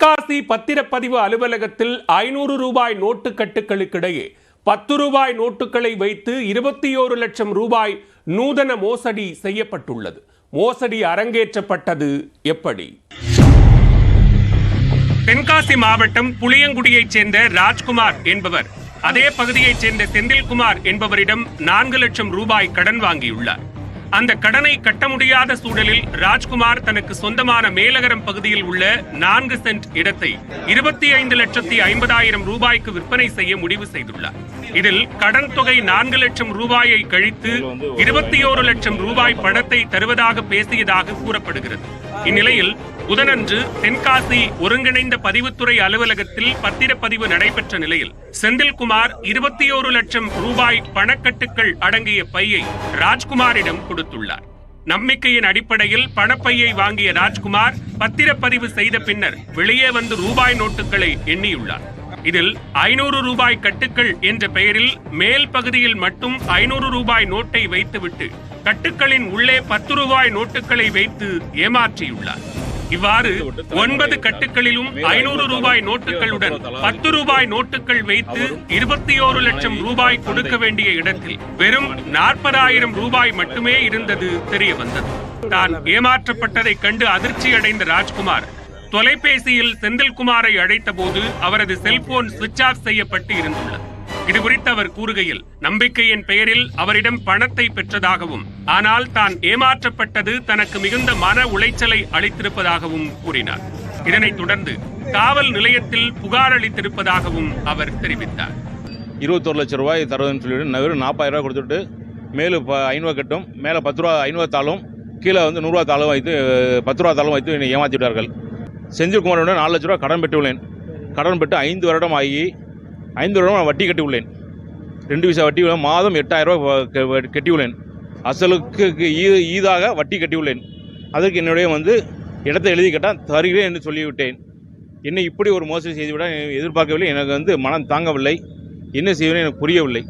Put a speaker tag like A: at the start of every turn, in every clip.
A: தென்காசி பத்திரப்பதிவு அலுவலகத்தில் 500 ரூபாய் நோட்டு கட்டுகளுக்கிடையே 10 ரூபாய் நோட்டுகளை வைத்து 21 லட்சம் ரூபாய் நூதன மோசடி செய்யப்பட்டுள்ளது. மோசடி அரங்கேற்றப்பட்டது எப்படி? தென்காசி மாவட்டம் புளியங்குடியைச் சேர்ந்த ராஜ்குமார் என்பவர் அதே பகுதியைச் சேர்ந்த செந்தில்குமார் என்பவரிடம் 4 லட்சம் ரூபாய் கடன் வாங்கியுள்ளார். அந்த கடனை கட்ட முடியாத சூழலில் ராஜ்குமார் தனக்கு சொந்தமான மேலகரம் பகுதியில் உள்ள 4 சென்ட் இடத்தை 25,50,000 ரூபாய்க்கு விற்பனை செய்ய முடிவு செய்துள்ளார். இதில் கடன் தொகை 4 லட்சம் ரூபாயை கழித்து 21 லட்சம் ரூபாய் பணத்தை தருவதாக பேசியதாக கூறப்படுகிறது. இந்நிலையில் புதனன்று தென்காசி ஒருங்கிணைந்த பதிவுத்துறை அலுவலகத்தில் பத்திரப்பதிவு நடைபெற்ற நிலையில் செந்தில்குமார் 21 லட்சம் ரூபாய் பணக்கட்டுக்கள் அடங்கிய பையை ராஜ்குமாரிடம் கொடுத்துள்ளார். நம்பிக்கையின் அடிப்படையில் பணப்பையை வாங்கிய ராஜ்குமார் பத்திரப்பதிவு செய்த பின்னர் வெளியே வந்து ரூபாய் நோட்டுகளை எண்ணியுள்ளார். இதில் 500 ரூபாய் கட்டுக்கள் என்ற பெயரில் மேல் பகுதியில் மட்டும் 500 ரூபாய் நோட்டை வைத்துவிட்டு கட்டுக்களின் உள்ளே 10 ரூபாய் நோட்டுகளை வைத்து ஏமாற்றியுள்ளார். இவ்வாறு 9 கட்டுக்களிலும் 500 ரூபாய் நோட்டுகளுடன் 10 ரூபாய் நோட்டுகள் வைத்து 21 லட்சம் ரூபாய் கொடுக்க வேண்டிய இடத்தில் வெறும் 40,000 ரூபாய் மட்டுமே இருந்தது தெரிய வந்தது. தான் ஏமாற்றப்பட்டதை கண்டு அதிர்ச்சி அடைந்த ராஜ்குமார் தொலைபேசியில் செந்தில்குமாரை அழைத்த போது அவரது செல்போன் சுவிட்ச் ஆஃப் செய்யப்பட்டு இருந்துள்ளது. இதுகுறித்து அவர் கூறுகையில் நம்பிக்கையின் பெயரில் அவரிடம் பணத்தை பெற்றதாகவும் ஆனால் தான் ஏமாற்றப்பட்டது தனக்கு மிகுந்த மன உளைச்சலை அளித்திருப்பதாகவும் கூறினார். இதனைத் தொடர்ந்து காவல் நிலையத்தில் புகார் அளித்திருப்பதாகவும் அவர் தெரிவித்தார்.
B: 21 லட்சம் ரூபாய் தருவதுன்னு சொல்லிட்டு வெறும் 40,000 ரூபாய் கொடுத்துட்டு மேலும் 500 கட்டும் மேலே 10 ரூபா 500 தாளும் கீழே 100 ரூபா தாளும் வைத்து 10 ரூபா தாளும் வைத்து என்னை ஏமாற்றி விட்டார்கள். செந்தில்குமாரிடம் 4 லட்சம் ரூபா கடன் பெற்றுள்ளேன். கடன் பெற்று 5 வருடம் ஆகி 5 வருடம் வட்டி கட்டி உள்ளேன். 2 விசா வட்டி மாதம் 8,000 ரூபாய் கட்டியுள்ளேன். அசலுக்கு ஈதாக வட்டி கட்டியுள்ளேன். அதற்கு என்னுடைய இடத்தை எழுதி கேட்டால் தருகிறேன் என்று சொல்லிவிட்டேன். என்னை இப்படி ஒரு மோசடி செய்துவிட எதிர்பார்க்கவில்லை. எனக்கு மனம் தாங்கவில்லை. என்ன செய்வேன் எனக்கு புரியவில்லை.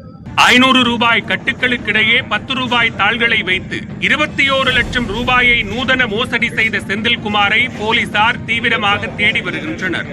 A: 500 ரூபாய் கட்டுகளுக்கிடையே 10 ரூபாய் தாள்களை வைத்து 21 லட்சம் ரூபாயை நூதன மோசடி செய்த செந்தில்குமாரை போலீசார் தீவிரமாக தேடி வருகின்றனர்.